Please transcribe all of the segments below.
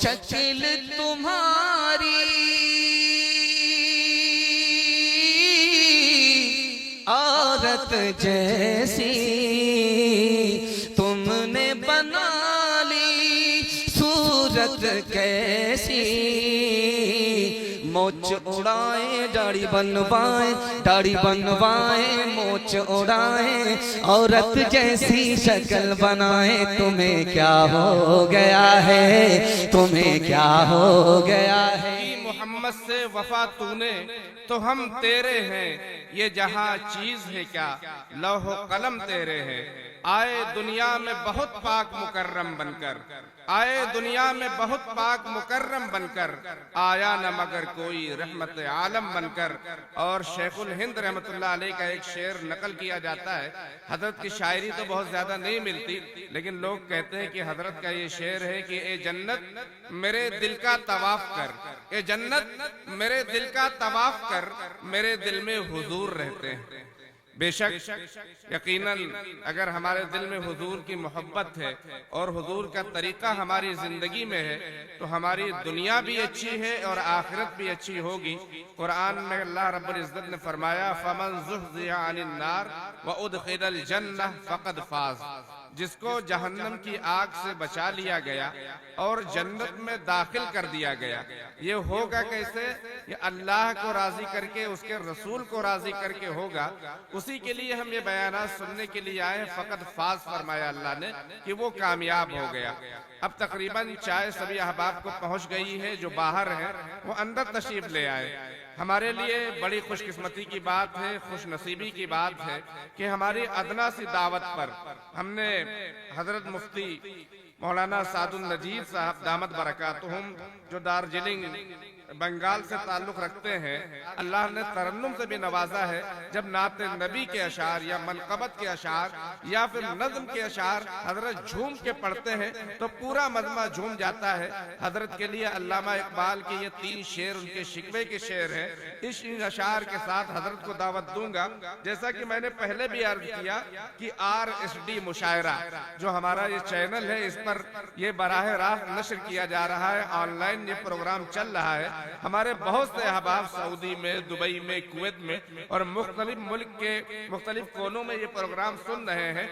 शक्ल तुम्हारी औरत जैसी तुमने बना ली, सूरत कैसी। मोच उड़ाए दाढ़ी बनवाए, दाढ़ी बनवाए मोच उड़ाए, औरत जैसी शक्ल बनाए। तुम्हें क्या हो गया है, तुम्हें क्या हो गया है। मोहम्मद से वफा तूने तो हम तेरे हैं, ये जहां चीज है क्या लौह कलम तेरे हैं। आए दुनिया में बहुत पाक मुकर्रम बनकर, आए दुनिया में बहुत पाक मुकर्रम बनकर, आया न मगर कोई रहमत आलम बनकर। और शेखुल हिंद रहमतुल्लाह अलैह का एक शेर नकल किया जाता है। हजरत की शायरी तो बहुत ज्यादा नहीं मिलती, लेकिन लोग कहते हैं कि हजरत का ये शेर है कि ए जन्नत मेरे दिल का तवाफ कर, ए जन्नत मेरे दिल का तवाफ कर, मेरे दिल में हुजूर रहते हैं। बेशक यकीनन अगर हमारे दिल में हुजूर की मोहब्बत है और हुजूर का तरीका हमारी जिंदगी में है तो हमारी दुनिया भी अच्छी है और आखिरत भी अच्छी होगी। कुरान में अल्लाह रब्बुल इज्जत ने फरमाया फमन ज़ुहज़िहा अनिन नार व उदखिलल जन्नह फ़क़द फ़ाज़। जिसको जहन्नम की आग से बचा लिया गया और जन्नत में दाखिल कर दिया गया। ये होगा कैसे? ये अल्लाह को राजी करके, उसके रसूल को राजी करके होगा। उसी के लिए हम ये बयानात सुनने के लिए आए। फ़क़द फ़ाज़ फरमाया अल्लाह ने कि वो कामयाब हो गया। अब तकरीबन चाय सभी अहबाब को पहुंच गई है, जो बाहर हैं वो अंदर तशरीफ ले आए। हमारे लिए बड़ी खुशकिस्मती की बात है, खुश नसीबी की बात है कि हमारी अदना सी दावत पर हमने हजरत मुफ्ती मौलाना सादुल नजीब साहब दामद बरकातुहुम, जो दार्जिलिंग बंगाल से ताल्लुक रखते हैं, अल्लाह ने तरन्नुम से भी नवाजा है। जब नाते नबी के अशार या मनकबत के अशार या फिर नज़्म के अशार हजरत झूम के पढ़ते हैं तो पूरा मजमा झूम जाता है। हजरत के लिए अल्लामा इकबाल के ये 3 शेर उनके शिकवे के शेर हैं। इस अशार के साथ हजरत को दावत दूंगा। जैसा कि मैंने पहले भी अर्ज किया कि RSD मुशायरा जो हमारा ये चैनल है, इस पर ये बराह रास्त नशर किया जा रहा है, ऑनलाइन ये प्रोग्राम चल रहा है। हमारे बहुत से अहबाब सऊदी में, दुबई में, कुवैत में और मुख्तलिफ मुल्क के मुख्तलिफ कोनों में ये प्रोग्राम सुन रहे हैं।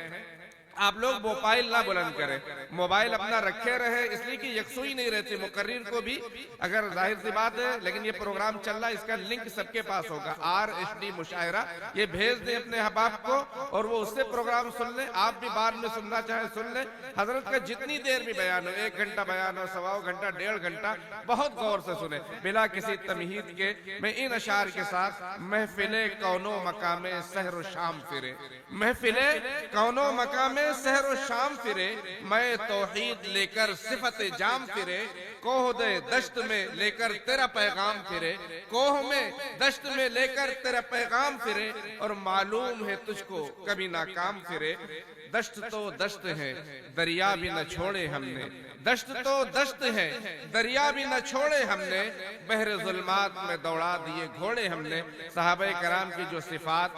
आप लोग मोबाइल ना बुलंद करें, मोबाइल अपना रखे रहे, इसलिए कि यकसुई नहीं रहती। मुकर्रिर को भी अगर जाहिर सी बात है, लेकिन ये प्रोग्राम चल रहा है, इसका लिंक सबके पास होगा। RSD मुशायरा ये भेज दें अपने अहबाब को और वो उससे प्रोग्राम सुन लें। आप भी बाद में सुनना चाहें सुन लें। हजरत का जितनी देर भी बयान हो, 1 घंटा बयान हो, 1.25 घंटा, 1.5 घंटा, बहुत गौर से सुने बिला किसी तमहीद के। मैं इन अशार के साथ महफिले कौनो मकामे सहर शाम फिरे, महफिले कौनो मकामे सहरो शाम फिरे, मैं तौहीद लेकर सिफत जाम फिरे, कोह दे दश्त में लेकर तेरा पैगाम फिरे, कोह में दश्त में लेकर तेरा पैगाम फिरे, और मालूम है तुझको कभी नाकाम फिरे। दश्त तो दश्त है दरिया भी न छोड़े हमने, दश्त तो दश्त है दरिया भी न छोड़े हमने, बहरे जुल्मात में दौड़ा दिए घोड़े हमने। सहाबा कराम की जो सिफात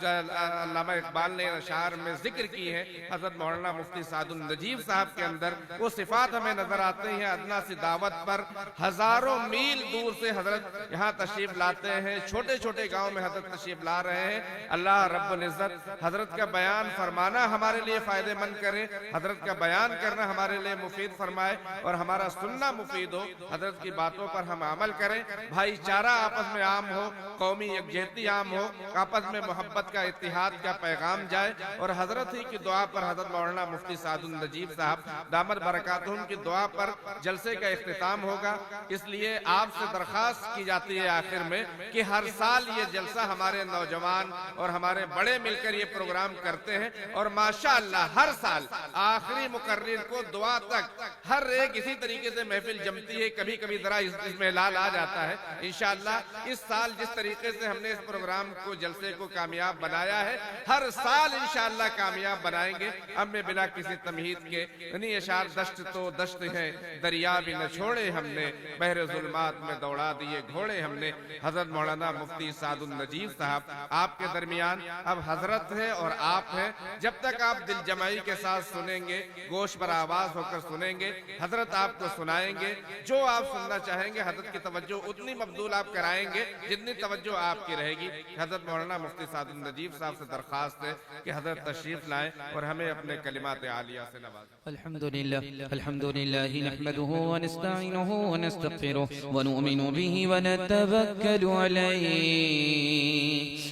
अल्लामा इकबाल ने अशार में जिक्र की है, हजरत मौलाना मुफ्ती सादुल नजीब साहब के अंदर वो सिफात हमें नजर आते हैं। अदना सी दावत पर हजारों मील दूर से हजरत यहाँ तशरीफ लाते हैं, छोटे छोटे गाँव में हजरत तशरीफ ला रहे हैं। अल्लाह रब्बुल इज्जत हजरत का बयान फरमाना हमारे लिए फायदेमंद करे, हजरत का बयान करना हमारे लिए मुफीद फरमाए और हमारा सुनना मुफीद हो। हजरत की बातों पर हम अमल करें, भाईचारा आपस में आम हो, कौमी यकजहती आम हो, आपस में मोहब्बत का, इत्तिहाद का पैगाम जाए। और हजरत ही की दुआ पर हजरत मौलाना मुफ्ती सादुल नजीब साहब दामद बरकातुहुम की दुआ पर जलसे का इख्तिताम होगा। इसलिए आपसे दरखास्त की जाती है आखिर में कि हर साल ये जलसा हमारे नौजवान और हमारे बड़े मिलकर ये प्रोग्राम करते हैं और माशाअल्लाह हर साल आखिरी मुकर्रिर को दुआ तक हर एक इसी तरीके से महफिल जमती है। कभी कभी जरा इसमें लाल आ जाता है। इंशाअल्लाह इस साल जिस तरीके से हमने इस प्रोग्राम को, जलसे को कामयाब बनाया है, हर साल इंशाअल्लाह कामयाब बनाएंगे। अब मैं बिना किसी तमहीद के यानी अशार दश्त तो दश्त है दरिया भी न छोड़े हमने, बहरे जुल्मात में दौड़ा दिए घोड़े हमने। हजरत मौलाना मुफ्ती सादुल नजीब साहब आपके दरमियान अब हजरत है और आप हैं। जब तक आप दिल जमाई के साथ सुनेंगे, गोश पर आवाज होकर सुनेंगे। हजरत आपको सुनाएंगे जो आप सुनना चाहेंगे। हजरत की तवज्जो उतनी मबदूल आप कराएंगे जितनी तवज्जो आपकी रहेगी। हजरत मौलाना मुफ्ती सादुल नजीब साहब से दरखास्त है कि हजरत तशरीफ लाएं और हमें अपने कलिमात आलिया से नवाजें। अल्हम्दुलिल्लाह नहमदुहु व नस्तईनुहु व नस्तगफिरुहु व नु'मिनु बिही व नतवक्कलु अलैहि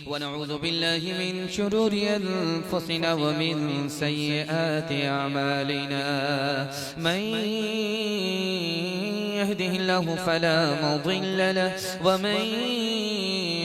व नऊज़ु बिल्लाहि मिन शुरूरि अनफुसिना व मिन सय्यिआति अमालिना मन यहदिहिल्लाहु फला मुदिल्ल लहु व मन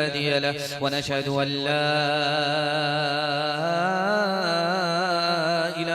हादिय लहु व नशहदु अन ला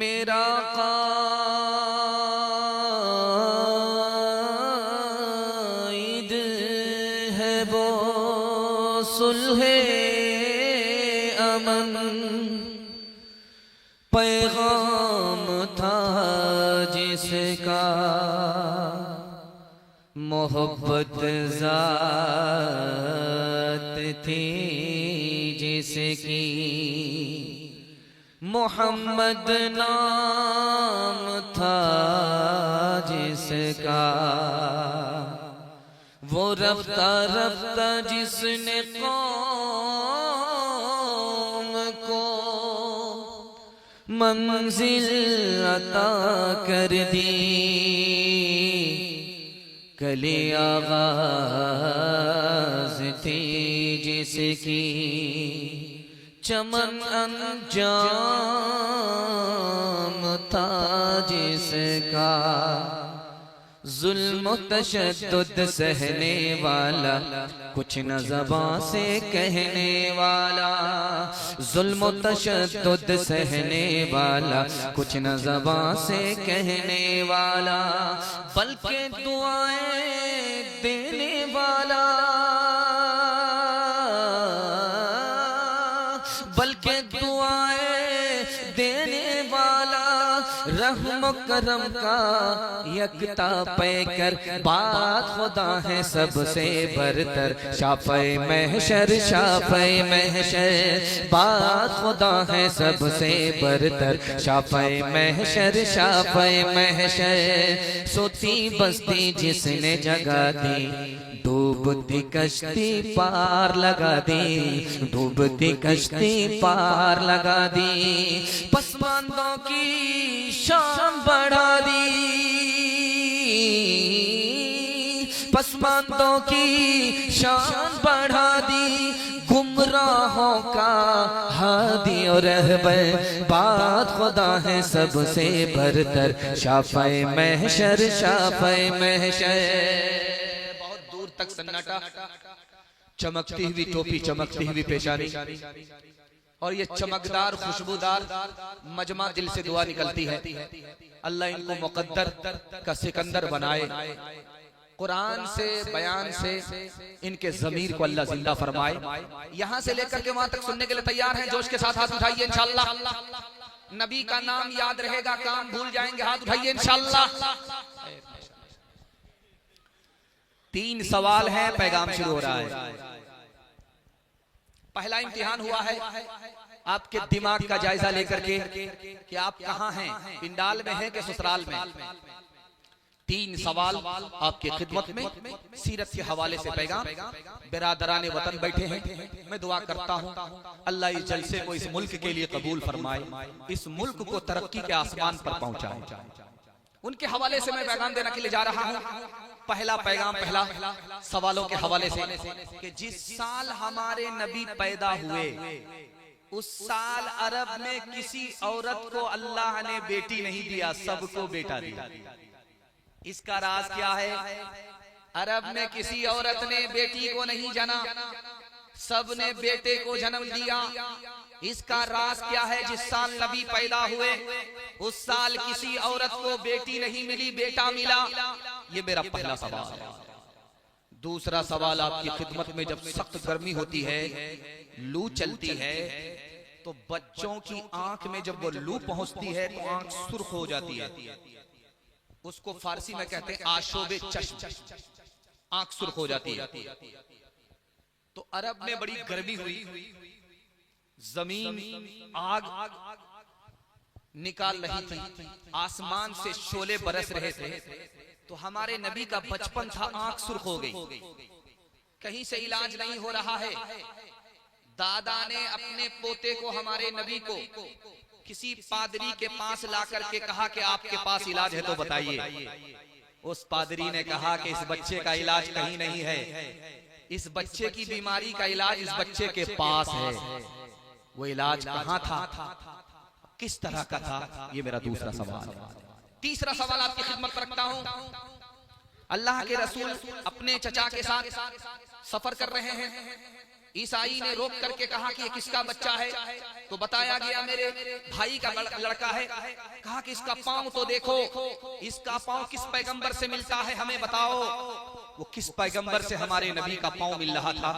मेरा कायद है वो सुलहे अमन पैगाम था जिसका मोहब्बत ज़ात थी जिसकी मोहम्मद नाम था जिसका वो रफ्ता रफ्ता जिसने कौम को मंजिल अता कर दी कली आगाज थी जिसकी चमन अंजाम था जिसका जुल्म तशद्दुद सहने वाला कुछ न ज़बां से कहने वाला जुल्म तशद्दुद सहने वाला कुछ न ज़बां से कहने वाला बल्कि दुआएं देने वाला बल्कि दुआएं देने वाला रहम करम का यकता पैकर बात खुदा है सबसे बरतर शाफ़े महशर बात खुदा है सबसे बरतर शाफ़े महशर सोती बस्ती जिसने जगा दी डूबती कश्ती पार लगा दी डूबती कश्ती पार लगा दी पसमानदों की शान बढ़ा दी पसमानदों की शान बढ़ा दी गुमराहों का हादी और रहबर बात खुदा है सबसे बरतर शाफ़े महशर तक सन्नाटा चमकती हुई टोपी चमकती हुई पेशानी और ये चमकदार खुशबूदार मजमा दिल से दुआ निकलती है अल्लाह इनको मुकद्दर का सिकंदर बनाए कुरान से बयान से इनके ज़मीर को अल्लाह जिंदा फरमाए। यहाँ से लेकर के वहां तक सुनने के लिए तैयार हैं? जोश के साथ हाथ उठाइए इंशाअल्लाह। नबी का नाम याद रहेगा, काम भूल जाएंगे, हाथ उठाइए इंशाअल्लाह। 3 सवाल है, पैगाम शुरू हो रहा है। पहला इम्तिहान हुआ है आपके दिमाग का जायजा लेकर के कि आप कहां हैं, पिंडाल में हैं कि ससुराल में। 3 सवाल आपकी खिदमत में सीरत के हवाले से पैगाम। बिरादराने वतन बैठे हैं, मैं दुआ करता हूँ अल्लाह इस जलसे को इस मुल्क के लिए कबूल फरमाए, इस मुल्क को तरक्की के आसमान पर पहुंचाए। उनके हवाले से मैं पैगाम देने के लिए जा रहा हूँ। पहला पैगाम, पहला सवालों के हवाले से कि जिस साल हमारे नबी पैदा हुए उस साल अरब में किसी औरत को अल्लाह ने बेटी नहीं दिया, सबको बेटा दिया। इसका राज क्या है? अरब में किसी औरत ने बेटी को नहीं जना, सब ने बेटे को जन्म दिया। इसका राज क्या है? जिस साल नबी पैदा हुए उस साल किसी औरत को बेटी नहीं मिली, बेटा मिला। ये मेरा पहला सवाल है। दूसरा सवाल आपकी खिदमत में, जब सख्त गर्मी होती है, लू चलती है, तो बच्चों की आंख में जब वो लू पहुंचती है तो आंख सुर्ख हो जाती है। उसको फारसी में कहते हैं आशोबे चश्म, आंख सुर्ख हो जाती है। तो अरब में बड़ी गर्मी हुई, जमीन आग निकाल रही थी, आसमान से शोले बरस रहे थे। तो हमारे नबी का बचपन था, आंख सुर्ख हो गई, कहीं से इलाज नहीं हो रहा है। दादा ने अपने पोते को, हमारे नबी को, किसी पादरी के पास ला करके कहा कि आपके पास इलाज है तो बताइए। उस पादरी ने कहा कि इस बच्चे का इलाज कहीं नहीं है, इस बच्चे की बीमारी का इलाज इस बच्चे के पास है। वो इलाज कहाँ था, किस तरह का था, ये मेरा दूसरा सवाल है। तीसरा सवाल आपकी खिदमत पर रखता हूं। अल्लाह के रसूल अपने चचा के साथ सफर कर रहे हैं। ईसाई ने रोक करके कहा कि ये किसका बच्चा है? तो बताया गया मेरे भाई का लड़का है। कहा कि इसका पांव तो देखो, इसका पांव किस पैगंबर से मिलता है, हमें बताओ। वो किस पैगंबर से हमारे नबी का पांव मिल रहा था?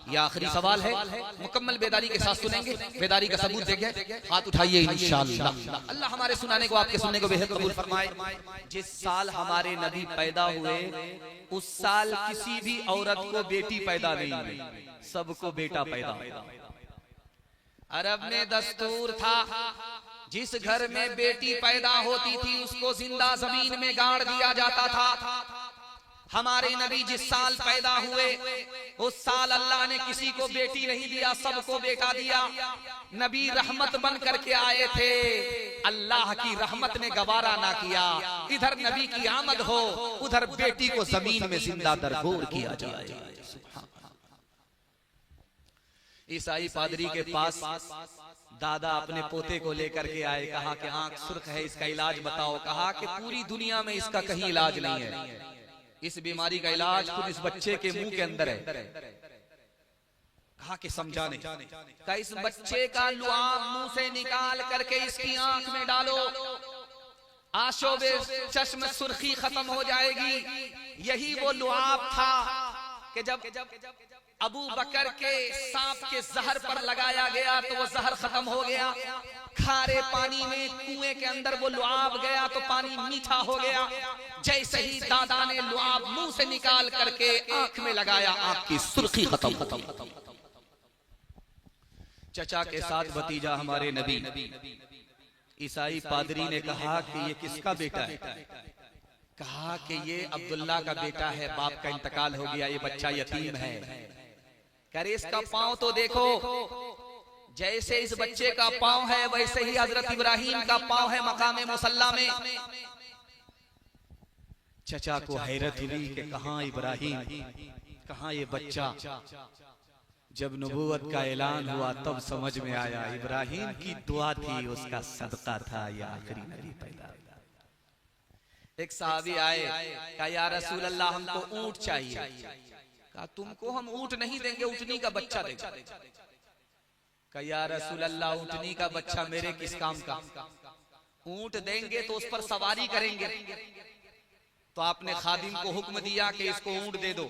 यह आखिरी सवाल है, मुकम्मल बेदारी के साथ सुनेंगे, बेदारी का सबूत देंगे। हाथ उठाइए इंशाअल्लाह। अल्लाह हमारे सुनाने को, आपके सुनने को बेहद कबूल फरमाए। जिस साल हमारे नबी पैदा हुए उस साल किसी भी औरत को बेटी पैदा नहीं हुई, सबको बेटा पैदा। अरब में दस्तूर था, जिस घर में बेटी पैदा होती थी उसको जिंदा जमीन में गाड़ दिया जाता था। हमारे नबी जिस साल पैदा हुए उस साल अल्लाह ने किसी को बेटी नहीं दिया, सबको बेटा दिया। नबी रहमत बन करके आए थे, अल्लाह की रहमत ने गवारा ना किया इधर नबी की आमद हो, उधर बेटी को जमीन में जिंदा दरगोर किया जाए। ईसाई पादरी के पास दादा अपने पोते को लेकर के आए, कहा कि आंख सुर्ख है, इसका इलाज बताओ। कहा कि पूरी दुनिया में इसका कहीं इलाज नहीं है, इस बीमारी का इलाज खुद इस बच्चे के मुंह के अंदर है। कहा कि समझा नहीं। कहा इस बच्चे का लुआब मुंह से निकाल करके इसकी आंख में डालो, आशोबे चश्म सुर्खी खत्म हो जाएगी। यही वो लुआब था कि जब अबू बकर के सांप के जहर पर लगाया गया तो वो जहर खत्म हो गया। खारे पानी में कुएं के अंदर वो लुआब गया तो पानी मीठा हो गया। जैसे ही दादा ने लुआब मुंह से निकाल करके आंख में लगाया, आंख की सुर्खी खत्म। चचा के साथ भतीजा हमारे नबी। ईसाई पादरी ने कहा कि ये किसका बेटा है? कहा कि ये अब्दुल्ला का बेटा है, बाप का इंतकाल हो गया, ये बच्चा यतीम है। करे इसका पांव तो देखो, जैसे इस बच्चे का पांव है वैसे ही हजरत इब्राहिम का पांव है मकाम मुसल्ला में। चचा को हैरत हुई कि कहां इब्राहिम, कहां ये बच्चा। जब नबूवत का ऐलान हुआ तब समझ में आया इब्राहिम की दुआ थी, उसका सदका था, ये आखिरी नबी पैदा। एक सहाबी आए, कहा या रसूल अल्लाह हमको ऊंट चाहिए। कहा तुमको हम ऊंट नहीं देंगे, ऊंटनी का बच्चा देंगे। कहा या रसूल अल्लाह ऊंटनी का बच्चा मेरे किस काम का? ऊंट देंगे तो उस पर सवारी करेंगे। तो आपने खादिम को हुक्म दिया कि इसको ऊंट दे दो।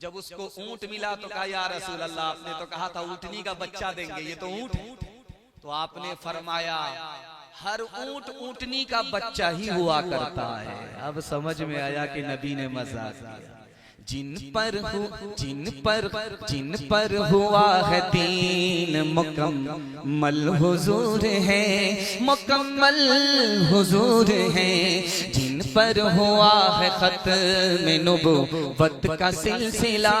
जब उसको ऊंट मिला तो कहा या रसूल अल्लाह आपने तो कहा था ऊंटनी का बच्चा देंगे, ये तो ऊंट है। तो आपने फरमाया हर ऊंट ऊंटनी का बच्चा ही हुआ करता है। अब समझ में आया कि नबी ने मजाक किया। जिन पर हुआ है दीन मुकम्मल हुजूर है, मुकम्मल हुजूर है। जिन पर हुआ है खत्म नुबुव्वत का सिलसिला,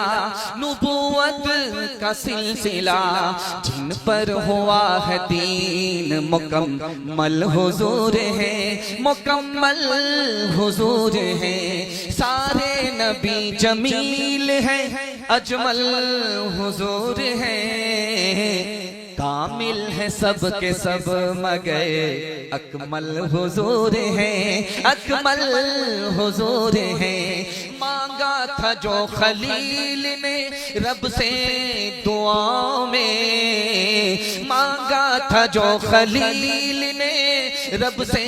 नुबुव्वत का सिलसिला, जिन पर हुआ है दीन मुकम्मल हुजूर है, मुकम्मल हुजूर है। सारे नबी जमील है, अजमल हुजूर है, कामिल है सब के सब मगर अकमल हुजूर है, अकमल हुजूर है। मांगा था जो खलील ने रब से दुआ में, मांगा था जो खलील ने रब से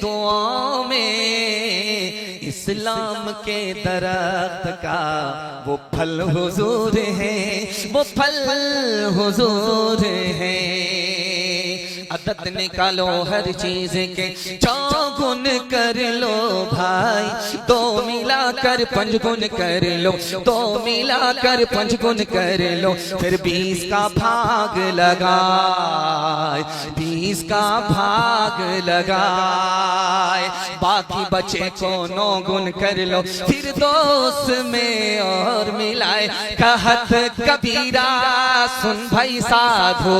दुआ में, इस्लाम के दरख्त का वो फल हुजूर है, वो फल हुजूर है। अदद निकालो हर चीज के चौगुन कर लो भाई, दो मिलाकर पंचगुन कर लो, दो मिलाकर पंचगुन कर लो, फिर 20 का भाग लगाए, 20 का भाग लगाए, बाकी बचे को 9 गुन कर लो, फिर दोस्त में और मिलाए। कहत कबीरा सुन भाई साधो,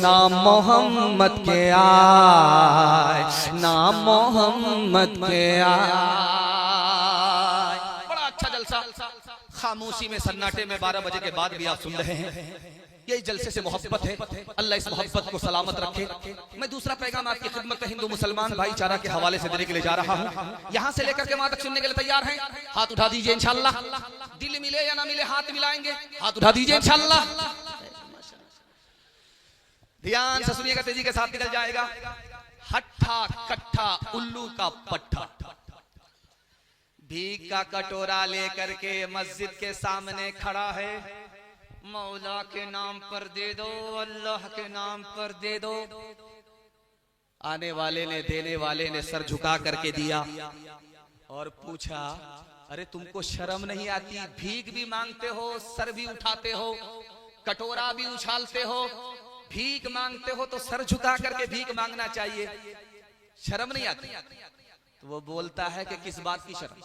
नाम मोहम्मद के आए, नाम मोहम्मद के आए। बड़ा अच्छा जलसा, खामोशी में सन्नाटे में 12 बजे के बाद भी आप सुन रहे हैं। यही जलसे से मोहब्बत है, अल्लाह इस मोहब्बत को सलामत रखे। मैं दूसरा पैगाम आपकी खिदमत में हिंदू मुसलमान भाईचारा के हवाले से देने के लिए जा रहा हूँ। यहाँ से लेकर के वहां तक सुनने के लिए तैयार हैं? हाथ उठा दीजिए इंशाल्लाह। दिल मिले या ना मिले हाथ मिलाएंगे, हाथ उठा दीजिए इंशाल्लाह। ध्यान से सुनिएगा, तेजी के साथ निकल जाएगा। हट्ठा कट्ठा उल्लू का पट्ठा, भीख का कटोरा लेकर के मस्जिद के सामने खड़ा है। मौला के नाम पर दे दो, अल्लाह के नाम पर दे दो। आने वाले ने, देने वाले ने सर झुका करके दिया और पूछा, अरे तुमको शर्म नहीं आती? भीख भी मांगते हो, सर भी उठाते हो, कटोरा भी उछालते हो, भीख मांगते हो तो सर झुका करके भीख मांगना चाहिए, शर्म नहीं आती? तो वो बोलता है कि किस बात की शर्म?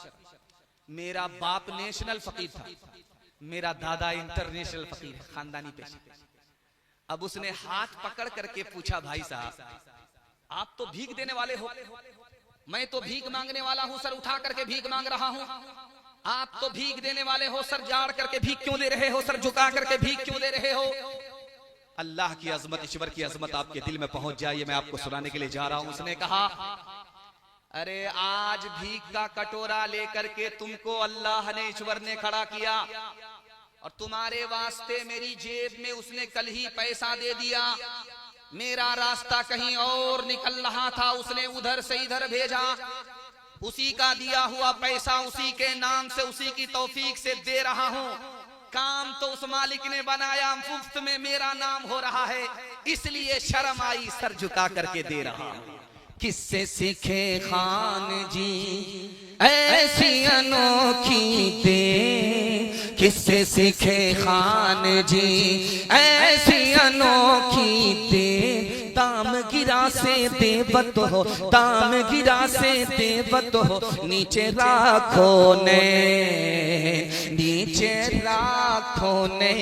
मेरा बाप नेशनल फकीर था, मेरा दादा इंटरनेशनल फकीर है, खानदानी पेशे। अब उसने हाथ पकड़ करके पूछा, भाई साहब आप तो भीख देने वाले हो, मैं तो भीख मांगने वाला हूं, सर उठा करके भीख मांग रहा हूं। आप तो भीख देने वाले हो, सर जाड़ करके भीख क्यों दे रहे हो, सर झुका करके भीख क्यों दे रहे हो? अल्लाह की अजमत, ईश्वर की अजमत आपके दिल में पहुंच जाए, मैं आपको सुनाने के लिए जा रहा हूं। उसने कहा, अरे आज भीख का कटोरा लेकर के तुमको अल्लाह ने, ईश्वर ने खड़ा किया और तुम्हारे वास्ते मेरी जेब में उसने कल ही पैसा दे दिया। मेरा रास्ता कहीं और निकल रहा था, उसने उधर से इधर भेजा, उसी का दिया हुआ पैसा उसी के नाम से, उसी की तौफीक से दे रहा हूं। काम तो उस मालिक ने बनाया, मुफ्त में मेरा नाम हो रहा है, इसलिए शर्म आई, सर झुका करके दे रहा हूं। किससे सीखे खान जी ऐसी अनोखी दे, किससे सीखे खान जी ऐसी अनोखी दे। ताम गिरा से देवत हो, ताम गिरा से देवत हो, नीचे राखो ने, नीचे राखो ने।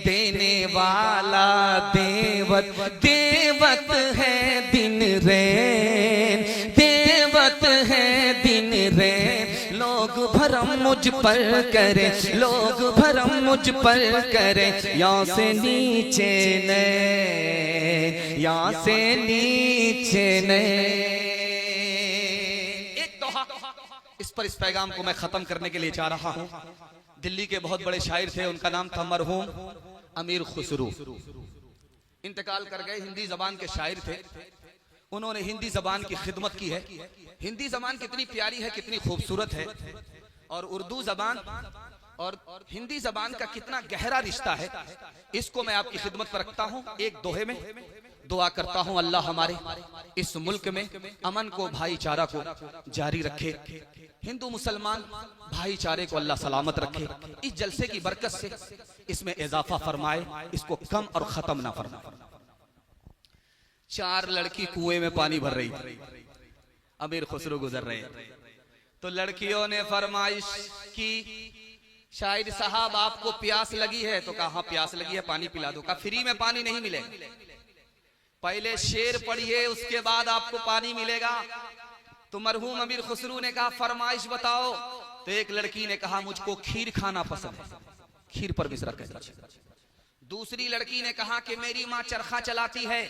देने वाला देवत, देवत है दिन रैन, देवत है दिन रैन। लोग भरम मुझ पर करे, लोग भरम मुझ पर करे, यहाँ से नीचे ने, यहाँ से नीचे ने। एक दोहा, इस पर इस पैगाम को मैं खत्म करने के लिए जा रहा हूं। दिल्ली के बहुत बड़े शायर थे, उनका नाम था मरहूम अमीर खुसरू, इंतकाल कर गए। हिंदी जबान के शायर थे, उन्होंने हिंदी जबान की खिदमत की है। हिंदी जबान कितनी प्यारी है, कितनी खूबसूरत है, और उर्दू जबान और हिंदी जबान का कितना गहरा रिश्ता है, इसको मैं आपकी खिदमत पर रखता हूं। एक दोहे में दुआ करता हूं, अल्लाह हमारे इस मुल्क में अमन को, भाईचारा को जारी रखे, हिंदू मुसलमान भाईचारे को अल्लाह सलामत रखे। इस जलसे की बरकत से इसमें इजाफा फरमाए, इसको कम और खत्म ना फरमाए। 4 लड़की कुएं में पानी भर रही, अमीर खुसरो गुजर रहे, तो लड़कियों ने फरमाइश की, शायद साहब आपको प्यास लगी है। तो कहा प्यास लगी है, पानी पिला दो। कहा फ्री में पानी नहीं मिलेगा, पहले शेर पढ़िए उसके बाद आपको पानी मिलेगा। तो मरहूम अमीर खुसरो ने कहा फरमाइश बताओ। तो एक लड़की ने कहा मुझको खीर खाना पसंद है, खीर पर मिसरा कह दीजिए। दूसरी लड़की ने कहा कि मेरी माँ चरखा चलाती है,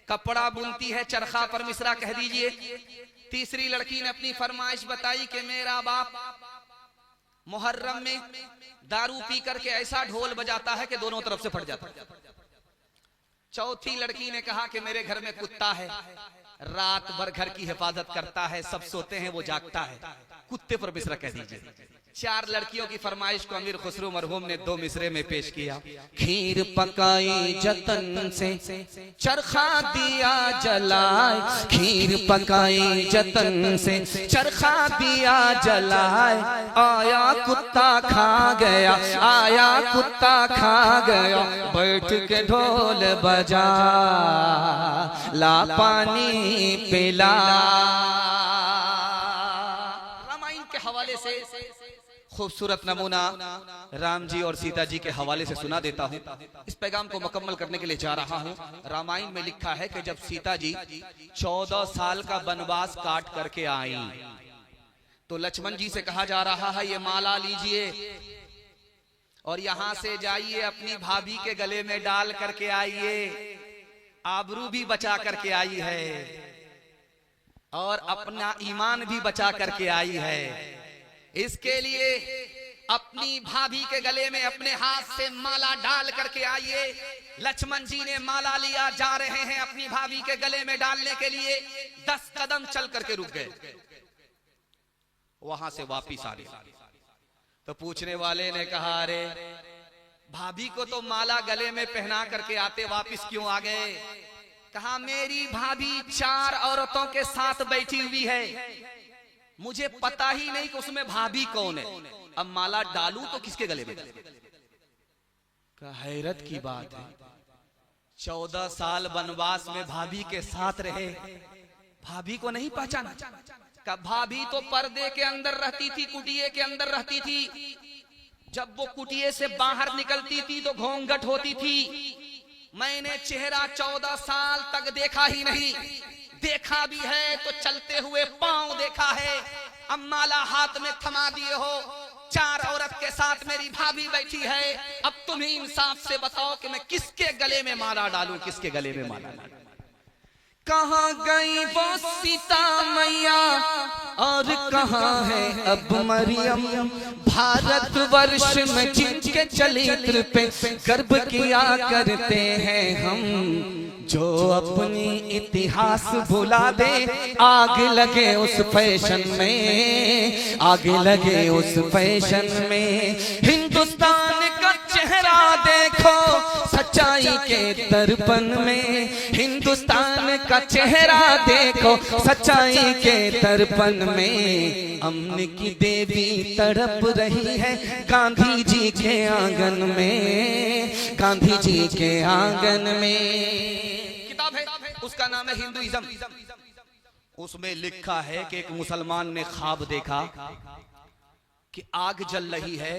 कपड़ा बुनती है, चरखा पर मिसरा कह दीजिए। तीसरी लड़की ने अपनी फरमाइश बताई कि मेरा बाप मुहर्रम में दारू पी करके ऐसा ढोल बजाता है कि दोनों तरफ से फट जाता है। चौथी लड़की ने कहा कि मेरे घर में कुत्ता है, रात भर घर की हिफाजत करता है, सब सोते हैं वो जागता है, कुत्ते पर मिसरा कह दीजिए। चार लड़कियों की फरमाइश को अमीर खुसरो मरहूम ने 2 मिसरे में पेश किया। खीर पकाई जतन से चरखा दिया जलाए, खीर पकाई जतन से चरखा दिया जलाए, आया कुत्ता खा गया, आया कुत्ता खा गया, बैठ के ढोल बजा ला पानी पिला। रामायण के हवाले से खूबसूरत नमूना राम जी और सीता जी के हवाले से सुना देता हूँ। इस पैगाम को मुकम्मल करने के लिए जा रहा हूँ। रामायण में लिखा है कि जब सीता जी 14 साल का वनवास काट करके आई, तो लक्ष्मण जी से कहा जा रहा है ये माला लीजिए और यहां से जाइए अपनी भाभी के गले में डाल करके आइए, आबरू भी बचा करके आई है और अपना ईमान भी बचा करके आई है। इसके लिए अपनी भाभी के गले में अपने हाथ से माला डाल करके आइए। लक्ष्मण जी ने माला लिया, जा रहे हैं अपनी भाभी के गले में डालने के लिए। 10 कदम चल करके रुक गए, वहां से वापिस आ गए। तो पूछने वाले ने कहा अरे भाभी को तो माला गले में पहना करके आते, वापिस क्यों आ गए? कहा मेरी भाभी 4 औरतों के साथ बैठी हुई है, मुझे पता ही नहीं कि उसमें भाभी कौन है, अब माला डालूं तो किसके गले में? हैरत की बात है, 14 साल वनवास में भाभी के साथ रहे, भाभी को नहीं पहचाना। का भाभी तो पर्दे के अंदर रहती थी, कुटिये के अंदर रहती थी, जब वो कुटिये से बाहर निकलती थी तो घोंघट होती थी। मैंने चेहरा 14 साल तक देखा ही नहीं, देखा भी है तो चलते हुए पांव देखा है। अब माला हाथ में थमा दिए हो, 4 औरत के साथ मेरी भाभी बैठी है, अब तुम ही इंसाफ से बताओ कि मैं किसके गले में माला डालूं, किसके गले में माला डालूं? कहाँ गई वो सीता मैया और कहाँ है अब मरियम? भारत वर्ष में जिनके चरित्र पे गर्व किया करते हैं हम, जो अपनी इतिहास भुला दे, आग लगे उस फैशन में, आग लगे उस फैशन में। हिंदुस्तान का चेहरा देखो सच्चाई के दर्पण में, हिंदुस्तान का चेहरा देखो सच्चाई के दर्पण में। अमन की देवी तड़प रही है गांधी जी के आंगन में, गांधी जी के आंगन में। किताब है, उसका नाम है हिंदुइज्म। उसमें लिखा है कि एक मुसलमान ने ख्वाब देखा कि आग जल रही है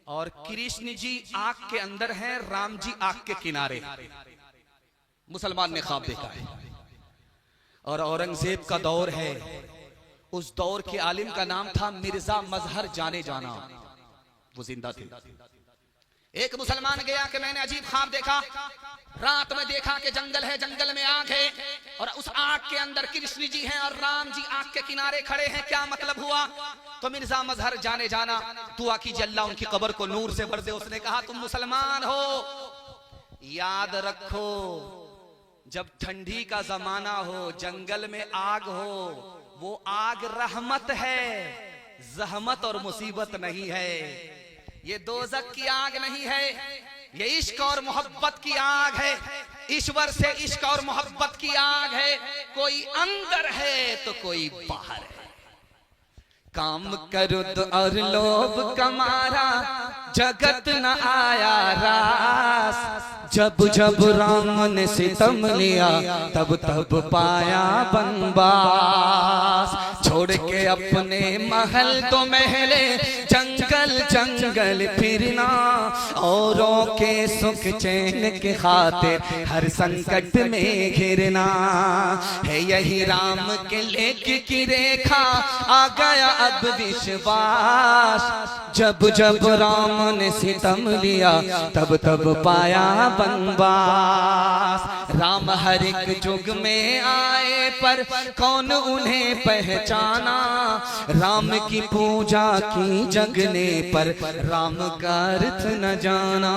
और कृष्ण जी आग के अंदर हैं, राम जी आग के किनारे। मुसलमान ने ख्वाब देखा है और औरंगजेब का दौर है, उस दौर के आलिम का नाम था मिर्जा मजहर जाने जाना, वो जिंदा थे। एक मुसलमान गया कि मैंने अजीब ख्वाब देखा, रात में देखा कि जंगल है, जंगल में आग है और उस आग के अंदर कृष्ण जी हैं और राम जी आग के किनारे खड़े हैं, क्या मतलब हुआ? तो मिर्जा मजहर जाने जाना दुआ कीजिए अल्लाह उनकी कब्र को नूर से भर दे। उसने कहा तुम मुसलमान हो, याद रखो जब ठंडी का जमाना हो, जंगल में आग हो, वो आग रहमत है, जहमत और मुसीबत नहीं है। ये दोज़ख की आग नहीं है, ये इश्क और मोहब्बत की आग है, ईश्वर से इश्क और मोहब्बत की आग है। कोई अंदर है तो कोई बाहर है। काम करो तो और लोभ कमारा, जगत न आया रास, जब जब राम ने सितम लिया तब तब पाया बनवास। छोड़ के अपने महल तो महले जंगल जंगल फिरना, औरों के सुख चैन के खातिर हर संकट में घिरना। है यही राम के लेख की रेखा, आ गया अब विश्वास। जब जब राम ने सितम लिया तब तब पाया बनवास। राम हर एक युग में आए पर कौन उन्हें पहचाना। राम की पूजा की जगने पर राम का अर्थ न जाना।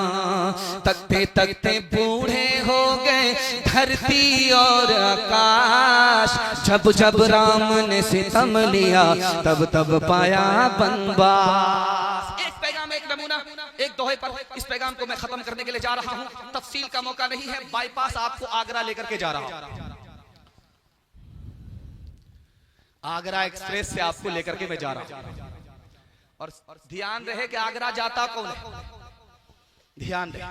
तकते तकते बूढ़े हो गए धरती और आकाश। जब जब राम ने सितम लिया तब तब पाया बनवास। एक पैगाम, एक नमूना, एक दोहे पर इस पैगाम को मैं खत्म करने के लिए जा रहा हूं। तफसील का मौका नहीं है, बाईपास आपको आगरा लेकर के जा रहा हूं। आगरा एक्सप्रेस से आपको लेकर के मैं जा रहा हूं। और ध्यान रहे कि आगरा जाता कौन है, ध्यान रहे।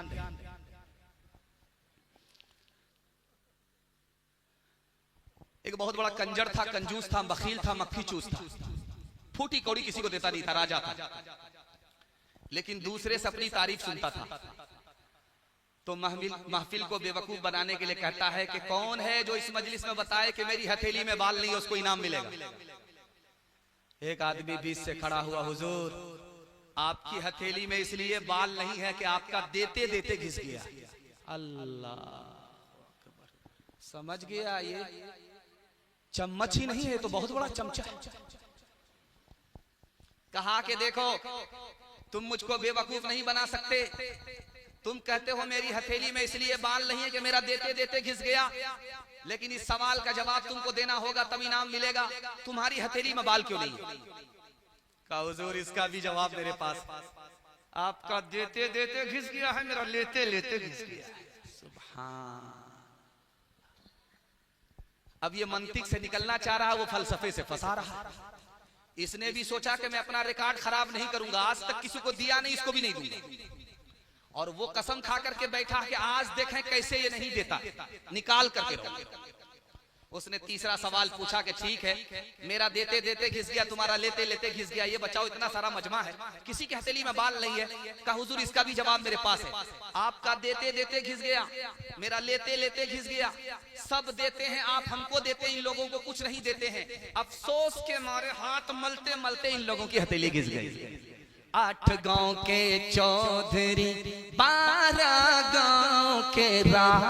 एक बहुत बड़ा कंजर था, कंजूस था, बखील था, मक्खी चूस था। फूटी कौड़ी किसी को देता नहीं था, राजा था, लेकिन दूसरे से अपनी तारीफ सुनता था। तो महफिल को बेवकूफ बनाने के लिए कहता है कि कौन है जो इस मजलिस में बताए कि मेरी हथेली में बाल नहीं है, उसको इनाम मिलेगा। एक आदमी बीच से खड़ा हुआ, हुजूर आपकी हथेली में इसलिए बाल नहीं है कि आपका देते देते घिस गया। अल्लाह, समझ गया, ये चम्मच ही नहीं है तो बहुत बड़ा चमचा है। कहा कि देखो तुम मुझको बेवकूफ नहीं बना सकते। तुम कहते हो मेरी हथेली में इसलिए बाल नहीं है कि मेरा देते देते घिस गया, लेकिन इस सवाल का जवाब तुमको देना होगा तब इनाम मिलेगा। तुम्हारी हथेली में बाल क्यों नहीं है? कहा हुजूर इसका भी जवाब मेरे पास। आपका देते देते घिस गया है, मेरा लेते लेते घिस गया। सुभान। अब ये मंतिक से निकलना चाह रहा, वो फलसफे से फंसा रहा। इसने भी सोचा कि मैं अपना रिकॉर्ड खराब नहीं करूंगा, आज तक किसी को दिया नहीं, इसको भी नहीं दूंगा। और वो कसम खा करके बैठा कि आज देखें कैसे ये नहीं देता, निकाल करके रहो। उसने तीसरा सवाल पूछा कि ठीक है, मेरा देते देते घिस गया, तुम्हारा लेते लेते घिस गया, ये बचाओ इतना सारा मजमा है, किसी की हथेली में बाल नहीं है। कहा हुजूर इसका भी जवाब मेरे पास है। आपका देते देते घिस गया, मेरा लेते लेते घिस गया। सब देते हैं, आप हमको देते हैं, इन लोगों को कुछ नहीं देते हैं। अफसोस के मारे हाथ मलते मलते इन लोगों की हथेली घिस गई। 8 गांव के चौधरी, 12 गांव के राह।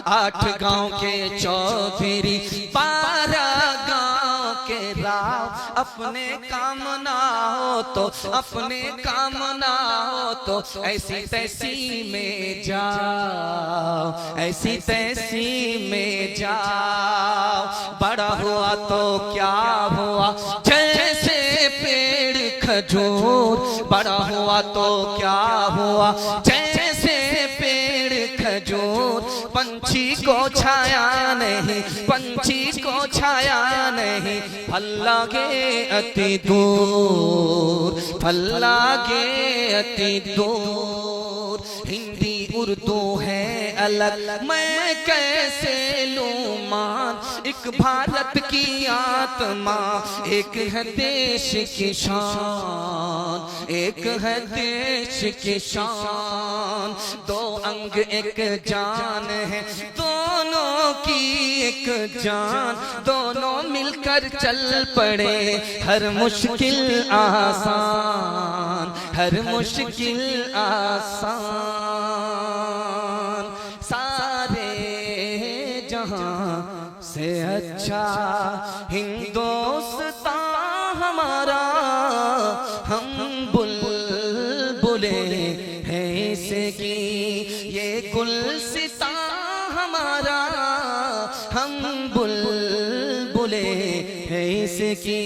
8 गांव के चौधरी, 12 गांव के राह। अपने काम ना हो तो, अपने काम ना हो तो ऐसी तैसी में जाओ, ऐसी तैसी में जाओ। बड़ा हुआ तो क्या हुआ, जैसे पेड़ खजूर। बड़ा हुआ तो क्या हुआ, जैसे पेड़ खजूर। पंछी को छाया नहीं, पंछी को छाया नहीं, फल लागे अति दूर, फल लागे अति दूर। हिंदी उर्दू है अलग, मैं कैसे लूं मान। एक भारत की आत्मा, एक है देश की शान, एक है देश की शान। 2 अंग एक जान है, दोनों की एक जान। दोनों मिलकर चल पड़े, हर मुश्किल आसान, हर मुश्किल आसान। सारे जहां से अच्छा हिंदुस्तान हमारा, हम बुलबुले हैं इसकी, ये गुलसितां हमारा, हम बुलबुले हैं इसकी।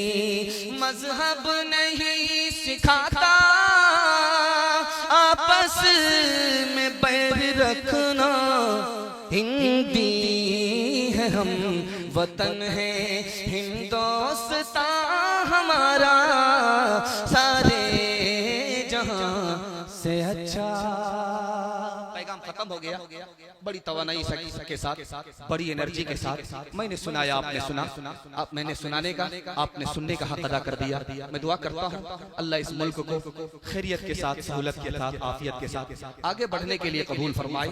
मजहब नहीं सिखाता आपस में बैर रखना। हिंदी है हम, वतन है हिंदुस्तान हमारा, सारे जहां से अच्छा। पैगाम खत्म हो गया, बड़ी तवानाई के साथ, बड़ी एनर्जी के साथ मैंने सुनाया, आपने सुना, आप मैंने सुनाने का, आपने सुनने का हक अदा कर दिया। मैं दुआ करता हूँ अल्लाह इस मुल्क को खैरियत के साथ, सहूलत के साथ, आफियत के साथ आगे बढ़ने के लिए कबूल फरमाए।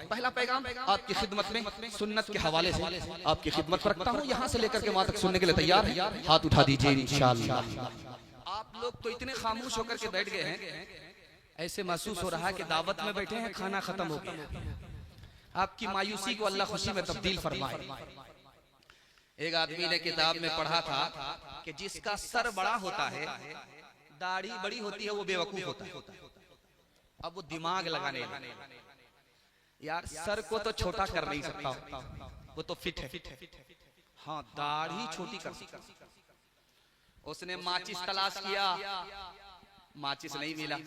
पहला पैगाम आपकी खिदमत में सुन्नत के हवाले से आपकी खिदमत पर रखता हूँ। यहाँ से लेकर के वहां तक सुनने के लिए तैयार है? हाथ उठा दीजिए इंशाअल्लाह। आप लोग तो इतने खामोश होकर के बैठ गए हैं, ऐसे महसूस हो रहा है कि दावत में बैठे हैं, खाना खत्म हो गया। आपकी मायूसी को अल्लाह खुशी में तब्दील फरमाए। एक आदमी ने किताब में पढ़ा था कि जिसका सर बड़ा होता है, दाढ़ी बड़ी होती है, वो बेवकूफ होता है। अब वो दिमाग लगाने लगा, यार सर को तो छोटा कर नहीं सकता, वो तो फिट है, हाँ दाढ़ी छोटी कर सकता। उसने माचिस तलाश किया, माचिस नहीं मिला।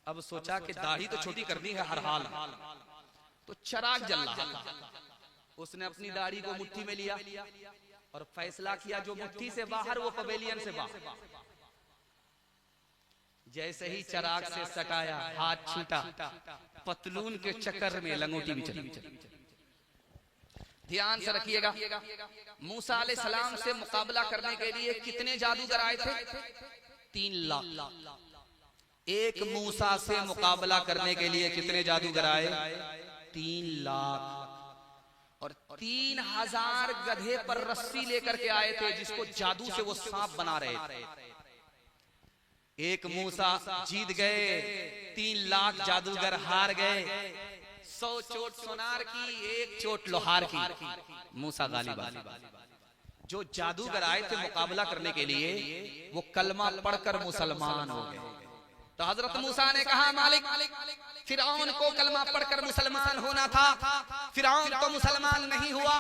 अब सोचा कि दाढ़ी तो छोटी करनी है हर हाल, तो चिराग जल रहा था। उसने अपनी दाढ़ी को मुट्ठी में लिया और फैसला किया जो मुट्ठी से बाहर वो पवेलियन से बाहर। जैसे ही चिराग से सटाया, हाथ छूटा, पतलून के चक्कर में लंगोटी भी चली। ध्यान से रखिएगा, मूसा अलैहिस्सलाम से मुकाबला करने के लिए कितने जादूगर आए थे? 3 लाख। एक मूसा से मुकाबला करने के लिए कितने जादूगर आए? 3 लाख। और 3000 गधे पर रस्सी लेकर के आए थे, जिसको जादू से वो सांप बना रहे थे। एक मूसा जीत गए, 3 लाख जादूगर हार गए। 100 चोट सोनार की, 1 चोट लोहार की, मूसा गालिब आ गए। जो जादूगर आए थे मुकाबला करने के लिए, वो कलमा पढ़कर मुसलमान हो गए। तो हजरत मूसा ने कहा, मालिक फिरौन को कलमा पढ़कर मुसलमान होना था, फिरौन तो मुसलमान नहीं हुआ।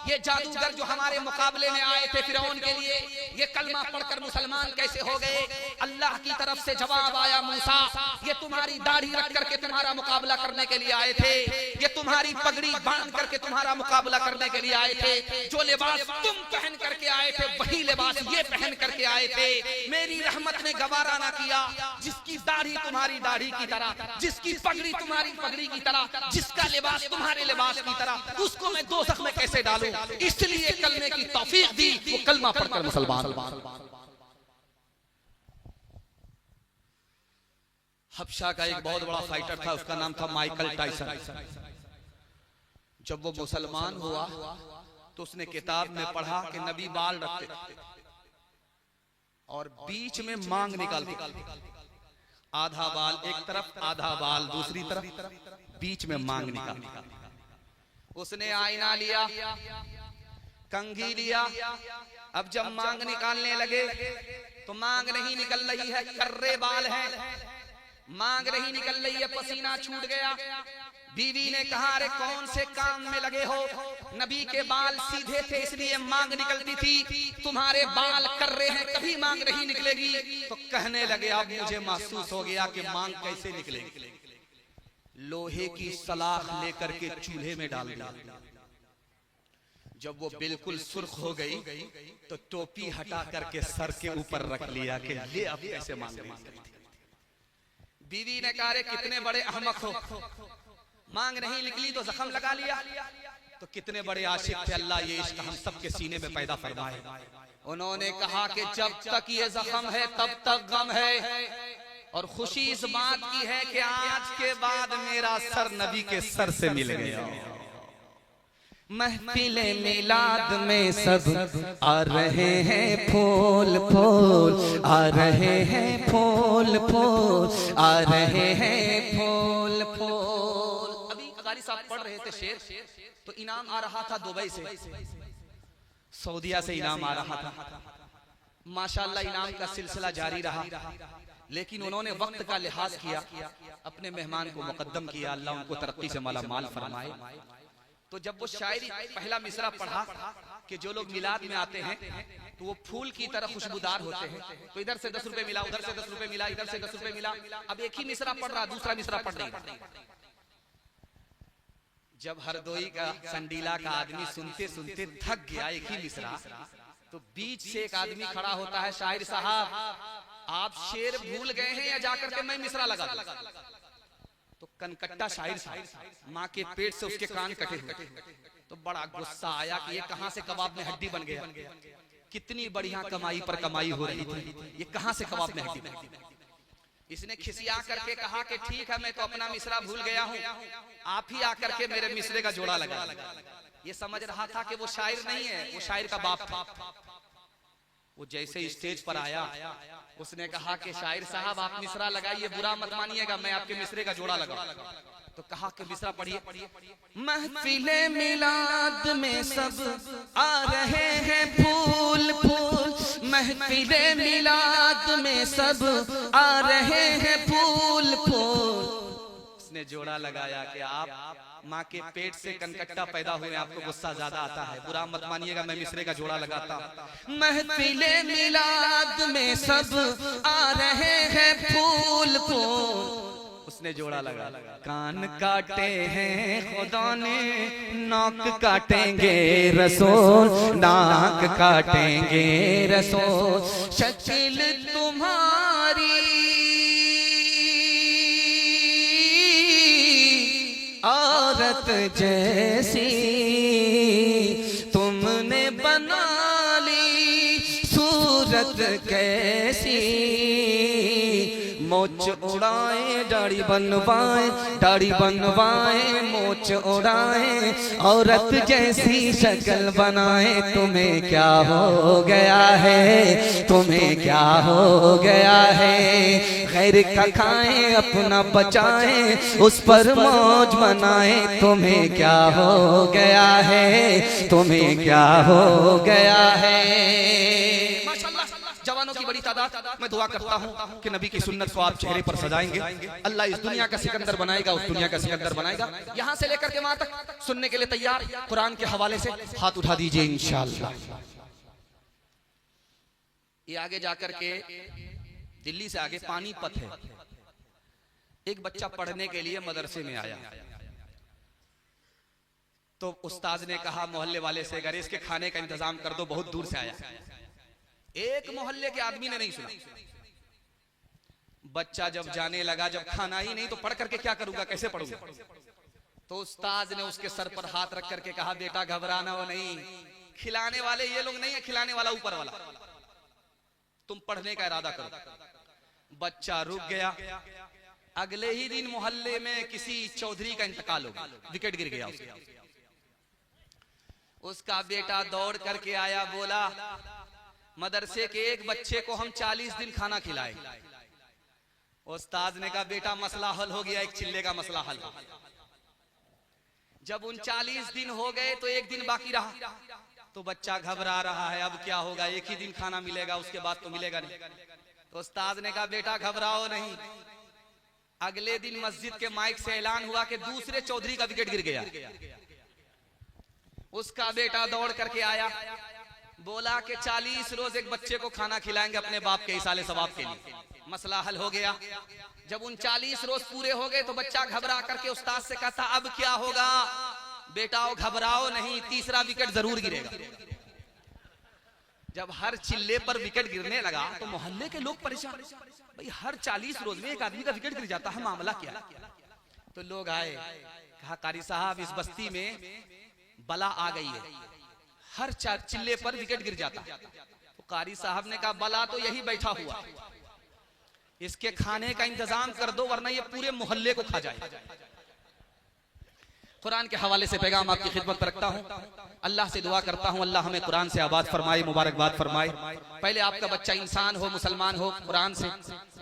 ये जादूगर जो हमारे मुकाबले में आए थे फिरौन के लिए, ये कलमा पढ़कर मुसलमान कैसे हो गए? अल्लाह की तरफ से जवाब आया, मूसा ये तुम्हारी दाढ़ी रख करके तुम्हारा मुकाबला करने के लिए आए थे, ये तुम्हारी पगड़ी बांध करके तुम्हारा मुकाबला करने के लिए आए थे। जो लिबास तुम पहन करके आए थे, वही लिबास ये पहन करके आए थे। मेरी रहमत ने गवारा ना किया। जिसकी दाढ़ी तुम्हारी दाढ़ी की तरह, जिसकी पगड़ी तुम्हारी पगड़ी की तरह, जिसका लिबास तुम्हारे लिबास की तरह, उसको मैं दोज़ख में कैसे डालूं? इसलिए कलमे की तौफीक दी, वो कलमा पढ़कर मुसलमान। हबशा का एक बहुत बड़ा फाइटर था, उसका नाम था माइकल टाइसन। जब वो मुसलमान हुआ तो उसने किताब में पढ़ा कि नबी बाल रखते और बीच में मांग निकालते। आधा बाल एक तरफ, आधा बाल दूसरी तरफ, बीच में मांग निकाल। उसने आईना लिया, कंघी लिया। अब जब मांग निकालने लगे तो मांग नहीं निकल रही है, कर्रे बाल है, मांग नहीं निकल रही है, पसीना छूट गया। बीवी ने कहा, अरे कौन से काम में लगे हो? नबी के बाल सीधे थे इसलिए मांग निकलती थी, तुम्हारे बाल कर्रे हैं, कभी मांग नहीं निकलेगी। तो कहने लगे, अब मुझे महसूस हो गया कि मांग कैसे निकलेगी। लोहे की सलाख लेकर के चूल्हे में डाल दिया। जब वो बिल्कुल सुर्ख हो गई तो टोपी हटा करके सर के ऊपर रख लिया कि ले अब कैसे मांग रही। बीवी ने कहा, कितने बड़े अहमक हो, मांग नहीं निकली तो जख्म लगा लिया। तो कितने बड़े आशिक थे, अल्लाह ये इश्क हम सबके सीने में पैदा फरमाए। उन्होंने कहा कि जब तक ये जख्म है तब तक गम है, और खुशी इस बात की है कि आज के बाद मेरा सर नबी के सर से मिल गया। महफिले मिलाद में सब आ रहे हैं फूल फूल, आ रहे हैं फूल फूल, आ रहे हैं फूल फूल। अभी कारी साहब पढ़ रहे थे शेर, तो इनाम आ रहा था दुबई से, सऊदिया से इनाम आ रहा था। माशाअल्लाह इनाम का सिलसिला जारी रहा, लेकिन उन्होंने वक्त का लिहाज किया, अपने मेहमान को मुकद्दम किया। अल्लाह उनको तरक्की से माला माल फरमाए। तो जब वो शायरी पहला मिसरा पढ़ा कि जो लोग मिलाद में आते हैं तो वो फूल की तरह खुशबूदार होते हैं, तो इधर से 10 रुपए मिला, उधर से 10 रुपए मिला, इधर से 10 रुपए मिला। अब एक ही मिसरा पढ़ रहा, दूसरा मिसरा पढ़ नहीं। जब हरदोई का संडीला का आदमी सुनते सुनते थक गया एक ही मिसरा, तो बीच से एक आदमी खड़ा होता है, शायर साहब आप शेर भूल गए हैं या जाकर के मैं मिसरा लगा। तो कनकट्टा शायर था, माँ के पेट से उसके कान कटे हुए। तो बड़ा गुस्सा आया कि ये कहां से कबाब में हड्डी बन गया, कितनी बढ़िया कमाई पर कमाई हो रही थी, ये कहां से कबाब में हड्डी बन गई। इसने खिसिया करके कहा कि ठीक है, मैं तो अपना मिसरा भूल गया हूँ, आप ही आकर के मेरे मिसरे का जोड़ा लगा। ये समझ रहा था कि वो शायर नहीं है, वो शायर का बाप था। वो जैसे स्टेज पर आया, उसने कहा कि शायर साहब आप मिसरा लगाइए, बुरा मत मानिएगा, मैं आपके मिसरे का जोड़ा लगा। तो कहा कि मिसरा पढ़िए। महफिले मिलाद में सब आ रहे हैं फूल फूल, महफिले मिलाद में सब आ रहे हैं फूल फूल। उसने जोड़ा लगाया कि आप माँ के पेट से कनकट्टा पैदा हुए, आपको गुस्सा ज्यादा आता है, बुरा मत मानिएगा, मैं मिसरे का जोड़ा लगाता हूँ। महफिले मिलाद में सब आ रहे हैं फूल फूल, उसने जोड़ा लगा। कान काटे हैं खुदा ने, नाक काटेंगे रसूल, नाक काटेंगे रसूल। शकील तुम्हारी औरत जैसी तुमने बना ली, सूरत कैसी। मोच उड़ाए दाढ़ी बनवाए, दाढ़ी बनवाए मोच उड़ाए, औरत जैसी शक्ल बनाए, तुम्हें क्या हो गया है, तुम्हें क्या हो गया है। खैर का खाएं अपना बचाएं, उस पर मौज मनाए, तुम्हें क्या हो गया है, तुम्हें क्या हो गया है। जवानों की बड़ी तादाद, मैं दुआ करता हूँ कि नबी की सुन्नत को आप चेहरे पर सजाएंगे, अल्लाह इस दुनिया का सिकंदर बनाएगा, उस दुनिया का सिकंदर बनाएगा। यहाँ से लेकर के वहां तक सुनने के लिए तैयार, कुरान के हवाले से हाथ उठा दीजिए इंशाअल्लाह। ये आगे जाकर के दिल्ली से आगे पानीपत है, एक बच्चा पढ़ने के लिए मदरसे में आया, तो उस्ताद ने कहा मोहल्ले वाले से, अगर इसके खाने का इंतजाम कर दो, बहुत दूर से आया। एक मोहल्ले के आदमी ने नहीं सुना। बच्चा जब जाने लगा, जब खाना ही नहीं तो पढ़ करके क्या करूंगा, कैसे पढ़ूंगा। तो उस्ताद ने उसके सर पर हाथ रख करके कहा, बेटा घबराना हो नहीं, खिलाने वाले ये लोग नहीं है, खिलाने वाला ऊपर वाला, तुम पढ़ने का इरादा करो। बच्चा रुक गया। अगले ही दिन मोहल्ले में किसी चौधरी का इंतकाल हो गया, विकेट गिर गया उसका बेटा दौड़ करके आया, बोला मदरसे के एक बच्चे को हम 40 दिन खाना खिलाए। उस्ताद ने कहा बेटा मसला हल हो गया, एक चिल्ले का मसला हल। जब उन 40 दिन हो गए तो एक दिन बाकी रहा, तो बच्चा घबरा रहा है, अब क्या होगा, एक ही दिन खाना मिलेगा, उसके बाद तो मिलेगा नहीं। तो उस्ताद ने कहा बेटा घबराओ नहीं। अगले दिन मस्जिद के माइक से ऐलान हुआ कि दूसरे चौधरी का विकेट गिर गया। उसका बेटा दौड़ करके आया, बोला कि 40 रोज एक बच्चे को खाना खिलाएंगे अपने बाप के इसाले सवाब के लिए। मसला हल हो गया। जब उन 40 रोज पूरे हो गए तो बच्चा घबरा करके उस्ताद से कहता, अब क्या होगा। बेटाओ घबराओ नहीं, तीसरा विकेट जरूर गिरेगा। जब हर चिल्ले पर विकेट गिरने लगा तो मोहल्ले के लोग परेशान, भाई हर 40 रोज में एक आदमी का विकेट गिर जाता है, मामला क्या। तो लोग आए, कहा कारी साहब इस बस्ती में बला आ गई है, हर चिल्ले पर विकेट गिर जाता। तो कारी साहब ने कहा बला तो यही बैठा हुआ, इसके खाने का इंतजाम कर दो वरना ये पूरे मोहल्ले को खा जाए। कुरान के हवाले से पैगाम आपकी खिदमत पर रखता हूं। अल्लाह से दुआ करता हूं अल्लाह हमें कुरान से आबाद फरमाए, मुबारकबाद फरमाए। पहले आपका बच्चा इंसान हो, मुसलमान हो कुरान से,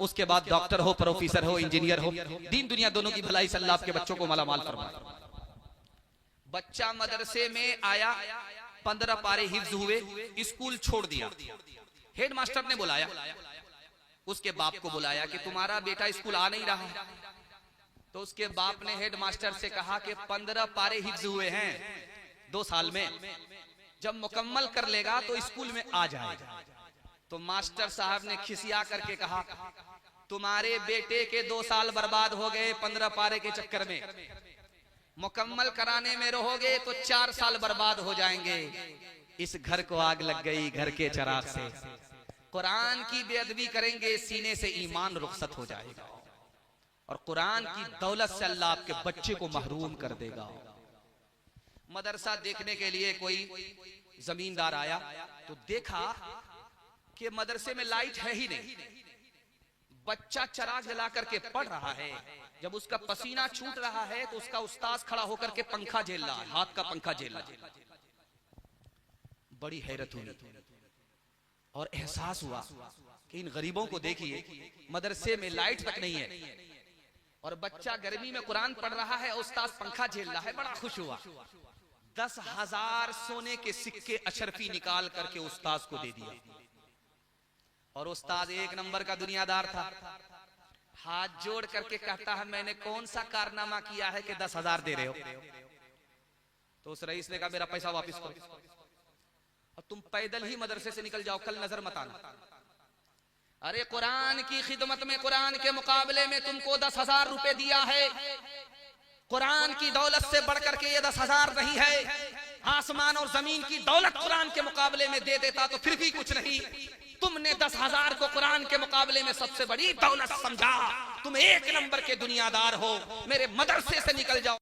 उसके बाद डॉक्टर हो, प्रोफेसर हो, इंजीनियर हो, दीन दुनिया दोनों की भलाई से अल्लाह आपके बच्चों को मालामाल फरमाए। बच्चा मदरसे में आया, 15 पारे हिफ्ज हुए, स्कूल छोड़ दिया। हेड मास्टर ने बुलाया, उसके बाप को बुलाया कि तुम्हारा बेटा स्कूल आ नहीं रहा। तो उसके बाप ने हेड मास्टर से कहा कि 15 पारे हिफ्ज हुए हैं 2 साल में, जब मुकम्मल कर लेगा तो स्कूल में आ जाएगा। तो मास्टर साहब ने खिसिया करके कहा तुम्हारे बेटे के 2 साल बर्बाद हो गए 15 पारे के चक्कर में, मुकम्मल कराने में रहोगे तो 4 साल बर्बाद हो जाएंगे। इस घर को आग लग गई घर के चिराग से, कुरान की बेअदबी करेंगे सीने से ईमान रुखसत हो जाएगा। और कुरान की दौलत से अल्लाह आपके बच्चे को महरूम कर देगा। मदरसा देखने के लिए कोई जमींदार आया तो देखा कि मदरसे में लाइट है ही नहीं, बच्चा चराग जला करके पढ़ रहा है। जब उसका पसीना छूट रहा है तो उसका उस्ताद खड़ा होकर के पंखा झेल रहा है, हाथ का पंखा झेल रहा है। बड़ी हैरत हुई और एहसास हुआ कि इन गरीबों को देखिए, मदरसे में लाइट तक नहीं है और बच्चा गर्मी में कुरान पढ़ रहा है, उस्ताद पंखा झेल रहा है। बड़ा खुश हुआ। 10,000 सोने के सिक्के अशरफी निकाल करके उस्ताद को दे दिया। और उस्ताद एक नंबर का दुनियादार था, हाथ जोड़ करके कहता है मैंने कौन सा कारनामा किया है कि 10,000 दे रहे हो? तो उस रईस ने कहा मेरा पैसा वापस करो और तुम पैदल ही मदरसे से निकल जाओ, कल नजर मत आना। अरे कुरान की खिदमत में, कुरान के मुकाबले में तुमको 10,000 रुपए दिया है। कुरान की दौलत से बढ़कर के ये 10,000 नहीं है। आसमान और जमीन की दौलत कुरान के मुकाबले में दे देता तो फिर भी कुछ नहीं। तुमने 10,000 को कुरान के मुकाबले में सबसे बड़ी दौलत समझा। तुम एक नंबर के दुनियादार हो, मेरे मदरसे से निकल जाओ।